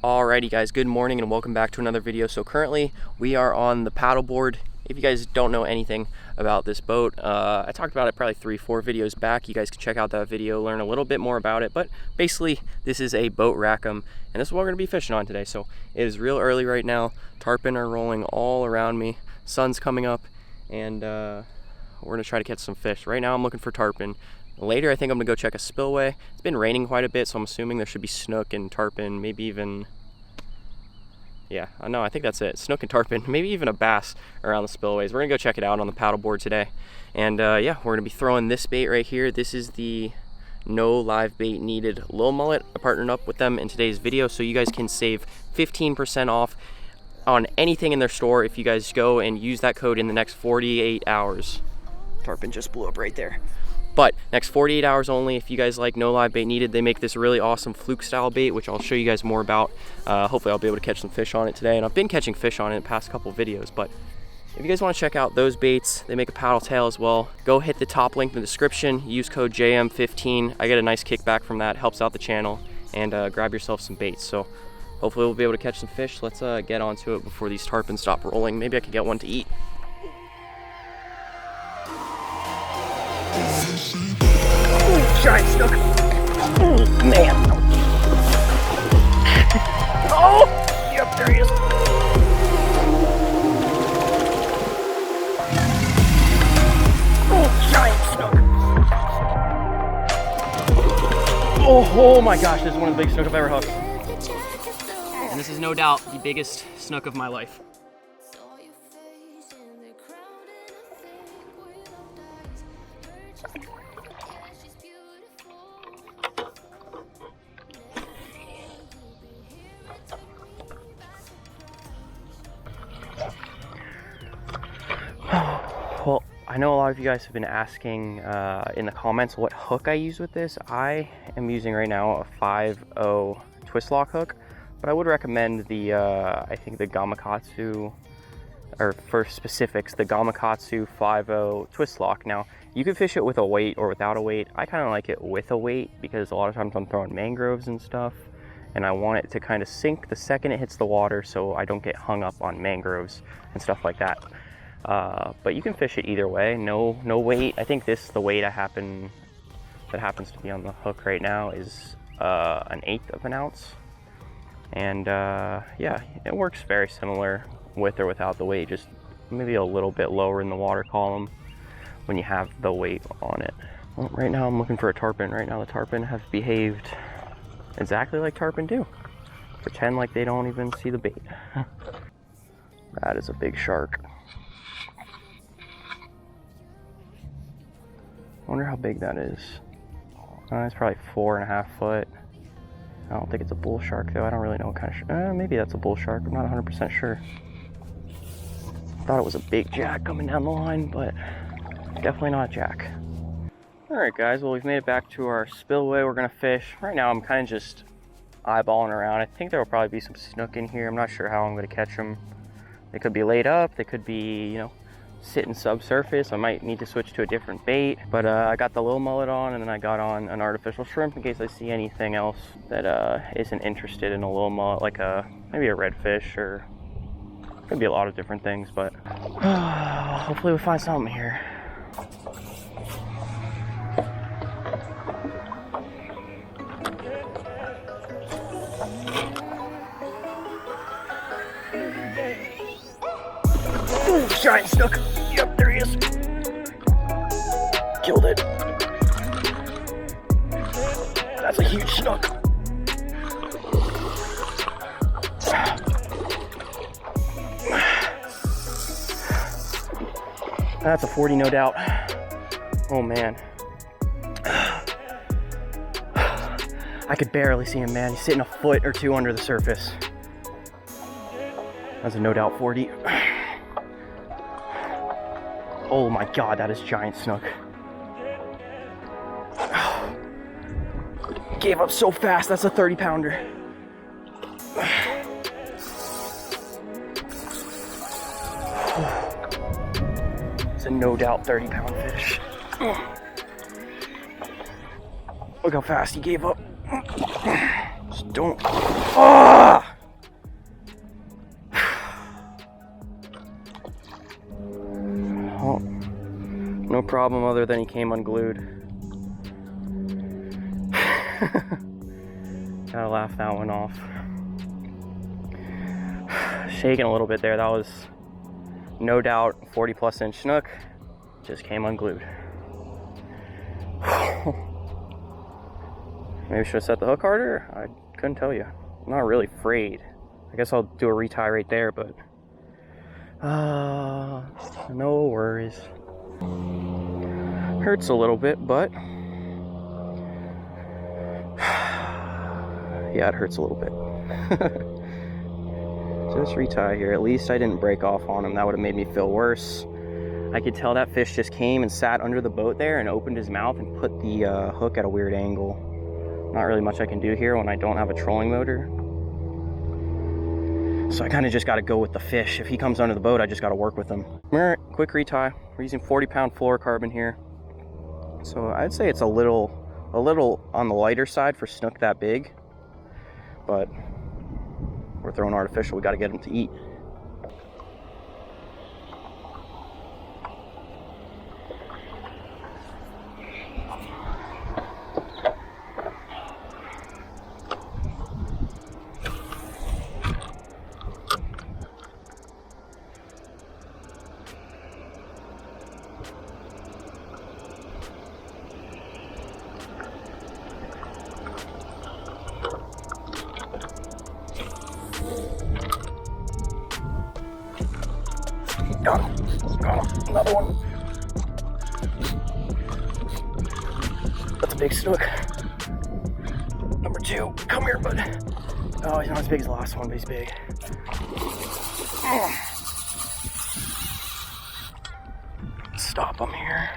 Alrighty guys, good morning and welcome back to another video. So currently we are on the Paddleboard. If you guys don't know anything about this boat, I talked about it probably 3-4 videos back. You guys can check out that video, learn a little bit more about it. But basically this is a boat rackham and this is what we're going to be fishing on today. So it is real early right now. Tarpon are rolling all around me. Sun's coming up and we're going to try to catch some fish. Right now I'm looking for tarpon. Later, I think I'm gonna go check a spillway. It's been raining quite a bit, so I'm assuming there should be snook and tarpon, maybe even, yeah, no, I think that's it. Snook and tarpon, maybe even a bass around the spillways. We're gonna go check it out on the paddleboard today. And yeah, we're gonna be throwing this bait right here. This is the No Live Bait Needed Lil Mullet. I partnered up with them in today's video, so you guys can save 15% off on anything in their store if you guys go and use that code in the next 48 hours. Tarpon just blew up right there. But next 48 hours only, if you guys like No Live Bait Needed, they make this really awesome fluke style bait, which I'll show you guys more about. Hopefully I'll be able to catch some fish on it today. And I've been catching fish on it in the past couple videos, but if you guys want to check out those baits, they make a paddle tail as well. Go hit the top link in the description, use code JM15. I get a nice kickback from that, helps out the channel, and grab yourself some baits. So hopefully we'll be able to catch some fish. Let's get onto it before these tarpon stop rolling. Maybe I could get one to eat. Giant snook. Oh, man. Oh, yep, there he is. Oh, giant snook. Oh my gosh, this is one of the biggest snook I've ever hooked. And this is no doubt the biggest snook of my life. Well, I know a lot of you guys have been asking in the comments what hook I use with this. I am using right now a 5.0 twist lock hook, but I would recommend the, I think the Gamakatsu, or for specifics, the Gamakatsu 5.0 twist lock. Now, you can fish it with a weight or without a weight. I kind of like it with a weight because a lot of times I'm throwing mangroves and stuff, and I want it to kind of sink the second it hits the water so I don't get hung up on mangroves and stuff like that. But you can fish it either way. No weight. I think the weight that happens to be on the hook right now is an 1/8 of an ounce. And yeah, it works very similar with or without the weight, just maybe a little bit lower in the water column when you have the weight on it. Well, right now I'm looking for a tarpon. Right now the tarpon have behaved exactly like tarpon do. Pretend like they don't even see the bait. That is a big shark. I wonder how big that is. It's probably 4.5 foot. I don't think it's a bull shark though. I don't really know what kind of maybe that's a bull shark. I'm not 100% sure. Thought it was a big jack coming down the line, but definitely not a jack. Alright guys, well we've made it back to our spillway. We're gonna fish. Right now I'm kind of just eyeballing around. I think there will probably be some snook in here. I'm not sure how I'm gonna catch them. They could be laid up, they could be, you know, sitting subsurface. I might need to switch to a different bait, but I got the little mullet on, and then I got on an artificial shrimp in case I see anything else that isn't interested in a little mullet, like maybe a redfish, or could be a lot of different things, but hopefully we find something here. Ooh, giant snook. Yep, there he is. Killed it. That's a huge snook. That's a 40, no doubt. Oh man. I could barely see him, man. He's sitting a foot or two under the surface. That's a no doubt 40. Oh my god, that is giant snook. Gave up so fast. That's a 30-pounder. It's a no doubt 30-pound fish. Look how fast he gave up. Just don't. Ah! problem other than he came unglued. Gotta laugh that one off. Shaking a little bit there. That was no doubt 40+ inch snook. Just came unglued. Maybe should have set the hook harder? I couldn't tell you. I'm not really afraid. I guess I'll do a retie right there, but no worries. Hurts a little bit, but yeah, it hurts a little bit. Just retie here. At least I didn't break off on him. That would have made me feel worse. I could tell that fish just came and sat under the boat there and opened his mouth and put the hook at a weird angle. Not really much I can do here when I don't have a trolling motor. So I kind of just got to go with the fish. If he comes under the boat, I just got to work with him. All right, quick retie. We're using 40-pound fluorocarbon here. So I'd say it's a little on the lighter side for snook that big, but we're throwing artificial. We got to get them to eat. Got him. Another one. That's a big snook. Number 2. Come here, bud. Oh, he's not as big as the last one, but he's big. Stop him here.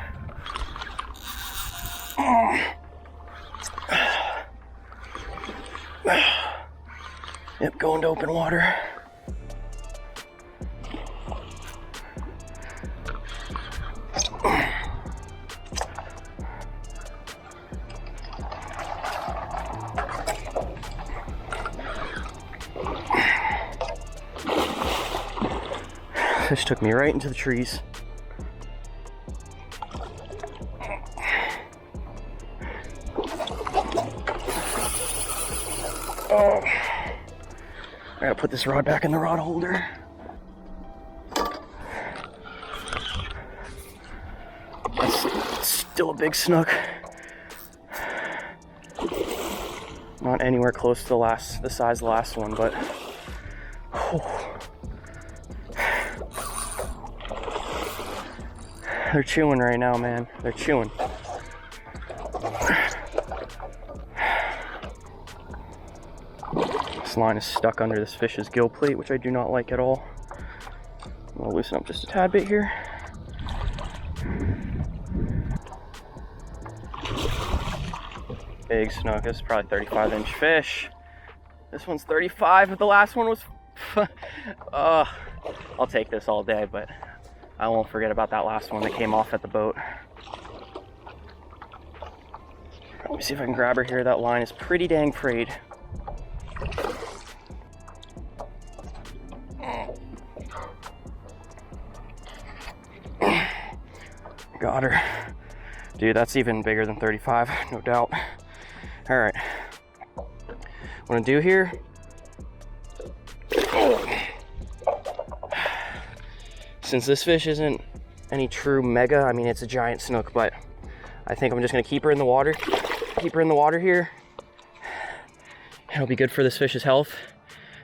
Yep, going to open water. Fish took me right into the trees. Oh, I gotta put this rod back in the rod holder. That's still a big snook. Not anywhere close to the size of the last one, but they're chewing right now, man. They're chewing. This line is stuck under this fish's gill plate, which I do not like at all. I'm gonna loosen up just a tad bit here. Big snook. This is probably 35-inch fish. This one's 35, but the last one was I'll take this all day, but I won't forget about that last one that came off at the boat. Let me see if I can grab her here. That line is pretty dang frayed. Got her. Dude, that's even bigger than 35, no doubt. All right. What I'm gonna do here, since this fish isn't any true mega, I mean, it's a giant snook, but I think I'm just gonna keep her in the water. Keep her in the water here. It'll be good for this fish's health.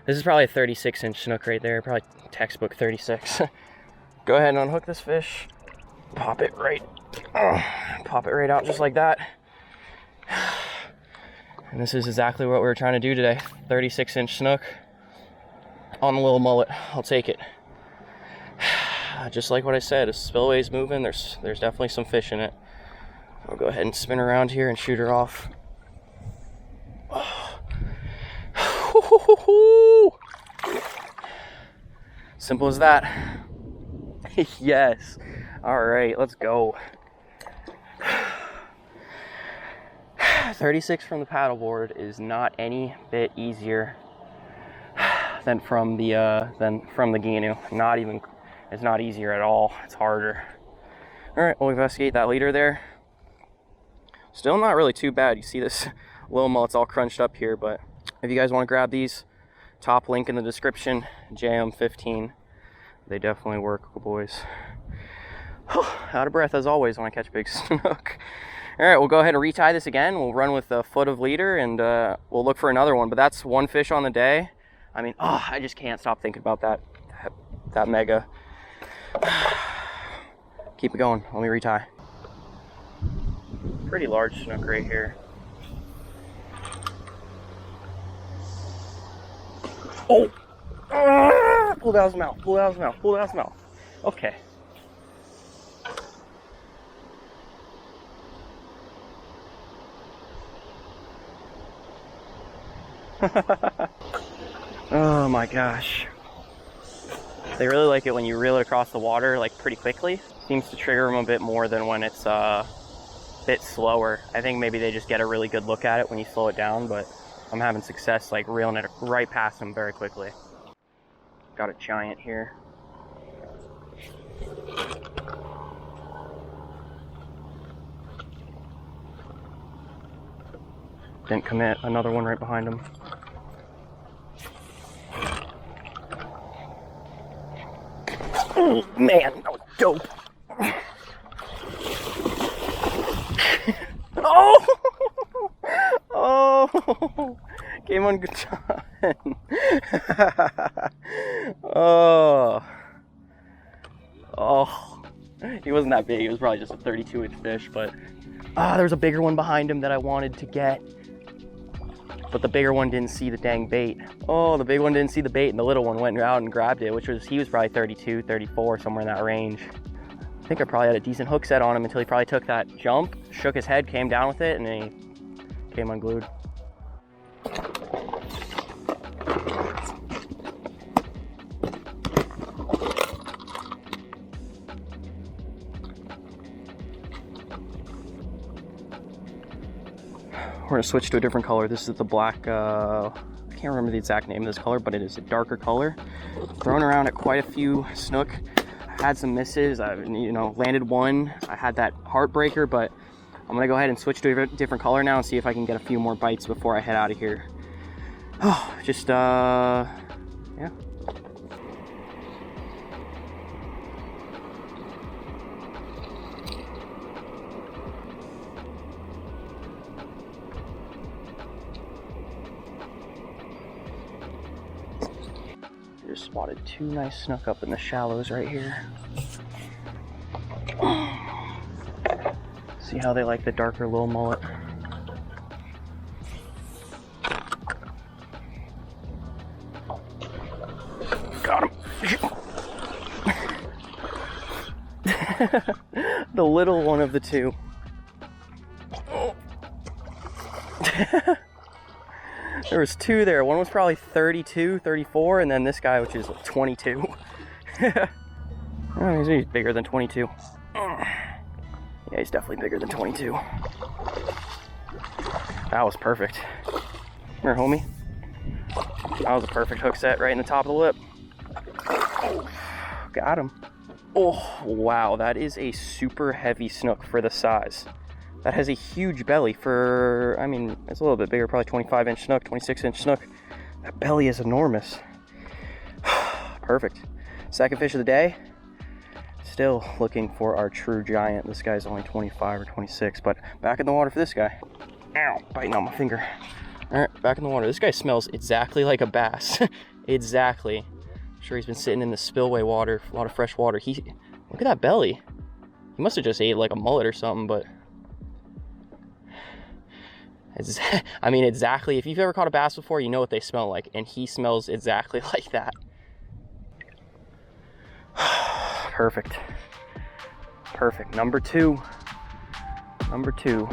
This is probably a 36-inch snook right there, probably textbook 36. Go ahead and unhook this fish. Pop it right out just like that. And this is exactly what we were trying to do today. 36-inch snook on a little mullet. I'll take it. Just like what I said, if spillway's moving, there's definitely some fish in it. I'll go ahead and spin around here and shoot her off. Simple as that. Yes. All right, let's go. 36 from the paddleboard is not any bit easier than from the Ginu. Not even, it's not easier at all. It's harder. All right, we'll investigate that leader there. Still not really too bad. You see this little mullet's all crunched up here, but if you guys want to grab these, top link in the description, JM15. They definitely work, boys. Out of breath as always when I catch big snook. All right, we'll go ahead and retie this again. We'll run with a foot of leader and we'll look for another one, but that's one fish on the day. I mean, oh, I just can't stop thinking about that mega. Keep it going, let me retie. Pretty large snook right here. Oh! Pulled out his mouth, pulled out his mouth, pulled out his mouth. Okay. Oh my gosh. They really like it when you reel it across the water like pretty quickly. Seems to trigger them a bit more than when it's a bit slower. I think maybe they just get a really good look at it when you slow it down, but I'm having success like reeling it right past them very quickly. Got a giant here. Didn't commit, another one right behind him. Oh man, that was dope. Oh! Oh! Came on good time. Oh. Oh. He wasn't that big, he was probably just a 32-inch fish, but there's a bigger one behind him that I wanted to get. But the bigger one didn't see the dang bait. Oh, the big one didn't see the bait and the little one went out and grabbed it, he was probably 32, 34, somewhere in that range. I think I probably had a decent hook set on him until he probably took that jump, shook his head, came down with it, and then he came unglued. We're gonna switch to a different color. This is the black, I can't remember the exact name of this color, but it is a darker color. Thrown around at quite a few snook. I had some misses, I landed one. I had that heartbreaker, but I'm gonna go ahead and switch to a different color now and see if I can get a few more bites before I head out of here. Oh, just, yeah. Just spotted two nice snook up in the shallows right here. See how they like the darker little mullet. Got him. The little one of the two. There was two there. One was probably 32, 34, and then this guy, which is 22. Oh, he's bigger than 22. Yeah, he's definitely bigger than 22. That was perfect. Here, homie. That was a perfect hook set right in the top of the lip. Oh, got him. Oh, wow. That is a super heavy snook for the size. That has a huge belly for, I mean, it's a little bit bigger, probably 25-inch snook, 26-inch snook. That belly is enormous. Perfect. Second fish of the day. Still looking for our true giant. This guy's only 25 or 26, but back in the water for this guy. Ow, biting on my finger. All right, back in the water. This guy smells exactly like a bass. Exactly. I'm sure he's been sitting in the spillway water, a lot of fresh water. Look at that belly. He must have just ate like a mullet or something, but I mean, exactly. If you've ever caught a bass before, you know what they smell like, and he smells exactly like that. Perfect. Perfect. Number two. Number two.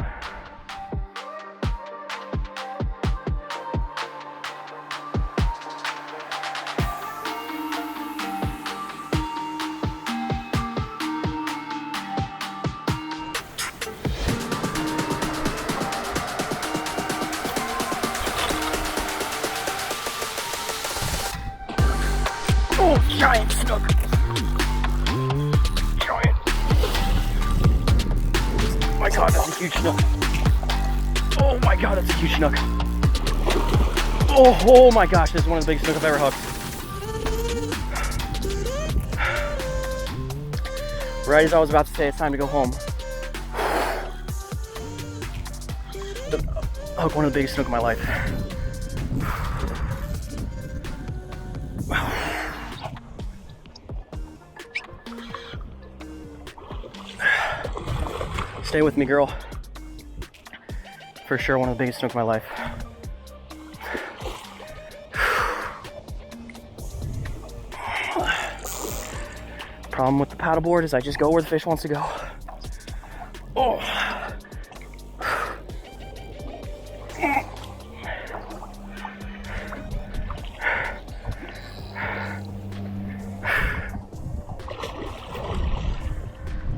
Oh, giant snook. Giant. my God, that's a huge snook. Oh my God, that's a huge snook. Oh my gosh, this is one of the biggest snook I've ever hooked. Right as I was about to say it's time to go home, I hooked one of the biggest snook of my life. Stay with me, girl. For sure, one of the biggest snook of my life. Problem with the paddleboard is I just go where the fish wants to go. Oh.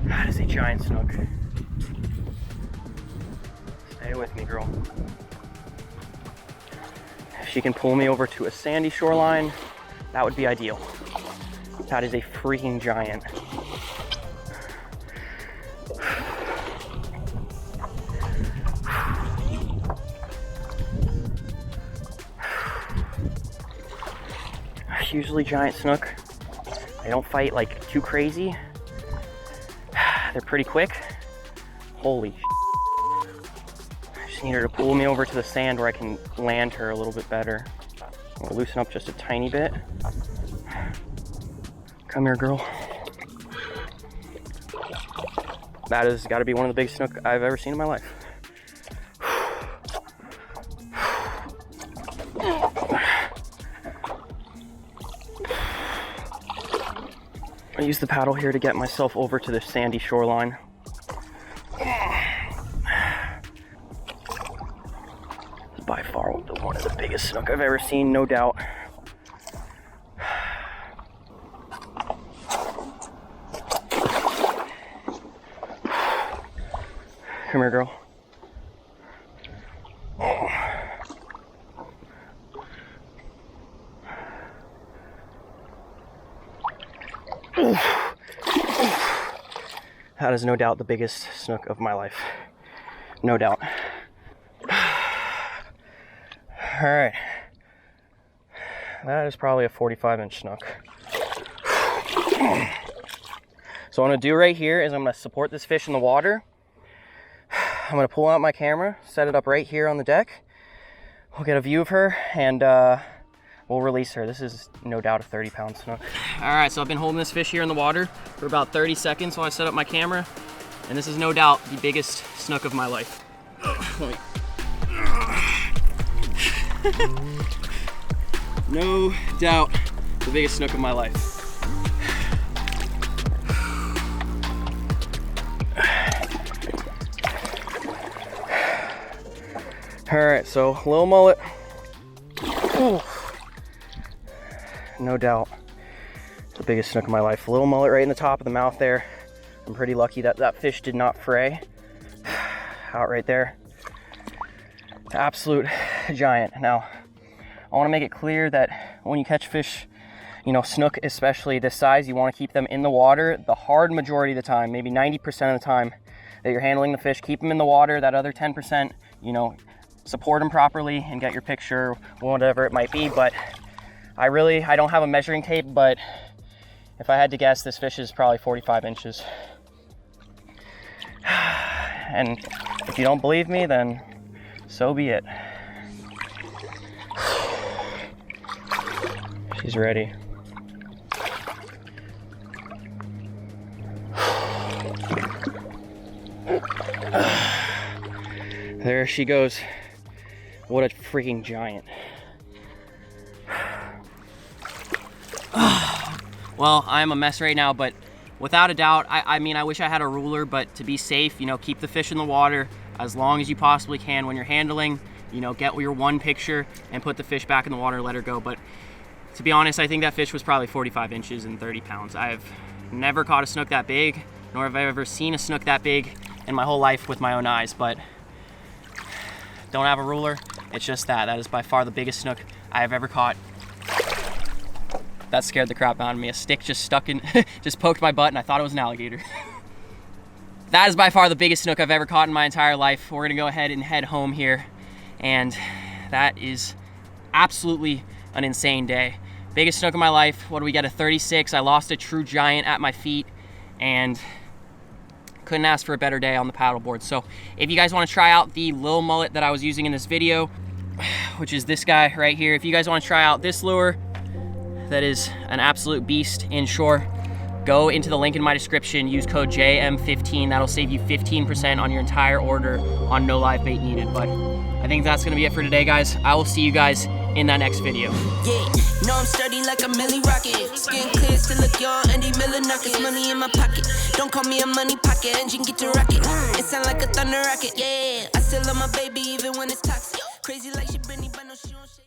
That is a giant snook. Stay with me, girl. If she can pull me over to a sandy shoreline, that would be ideal. That is a freaking giant. Usually giant snook, they don't fight like too crazy. They're pretty quick. Holy shit. I just need her to pull me over to the sand where I can land her a little bit better. I'm gonna loosen up just a tiny bit. Come here, girl. That has got to be one of the biggest snook I've ever seen in my life. I use the paddle here to get myself over to the sandy shoreline. By far one of the biggest snook I've ever seen, no doubt. Come here, girl. That is no doubt the biggest snook of my life. No doubt. All right. That is probably a 45-inch snook. So what I'm gonna do right here is I'm gonna support this fish in the water. I'm gonna pull out my camera, set it up right here on the deck. We'll get a view of her and we'll release her. This is no doubt a 30-pound snook. All right, so I've been holding this fish here in the water for about 30 seconds while I set up my camera. And this is no doubt the biggest snook of my life. No doubt the biggest snook of my life. All right, so little mullet. Ooh. No doubt the biggest snook of my life. Little mullet right in the top of the mouth there. I'm pretty lucky that that fish did not fray. Out right there. Absolute giant. Now, I want to make it clear that when you catch fish, you know, snook especially this size, you want to keep them in the water the hard majority of the time, maybe 90% of the time that you're handling the fish. Keep them in the water. That other 10%, you know, support them properly and get your picture, whatever it might be. But I don't have a measuring tape, but if I had to guess, this fish is probably 45 inches. And if you don't believe me, then so be it. She's ready. There she goes. What a freaking giant. Well, I'm a mess right now, but without a doubt, I mean, I wish I had a ruler, but to be safe, you know, keep the fish in the water as long as you possibly can when you're handling, you know, get your one picture and put the fish back in the water and let her go. But to be honest, I think that fish was probably 45 inches and 30 pounds. I've never caught a snook that big, nor have I ever seen a snook that big in my whole life with my own eyes, but don't have a ruler. It's just that is by far the biggest snook I have ever caught. That scared the crap out of me. A stick just stuck in, just poked my butt and I thought it was an alligator. that is by far the biggest snook I've ever caught in my entire life. We're gonna go ahead and head home here, and that is absolutely an insane day. Biggest snook of my life. What do we get, a 36? I lost a true giant at my feet, and couldn't ask for a better day on the paddleboard. So if you guys want to try out the little mullet that I was using in this video, which is this guy right here, if you guys want to try out this lure that is an absolute beast inshore, go into the link in my description, use code JM15. That'll save you 15% on your entire order on no live bait needed. But I think that's gonna be it for today, guys. I will see you guys in that next video. Yeah, no, I'm sturdy like a milli rocket. Skin clear, still look young, Andy Miller knockers. Money in my pocket, don't call me a money pocket. Engine get to rocket, it sound like a thunder rocket. Yeah, I still love my baby even when it's toxic. Crazy like she Britney.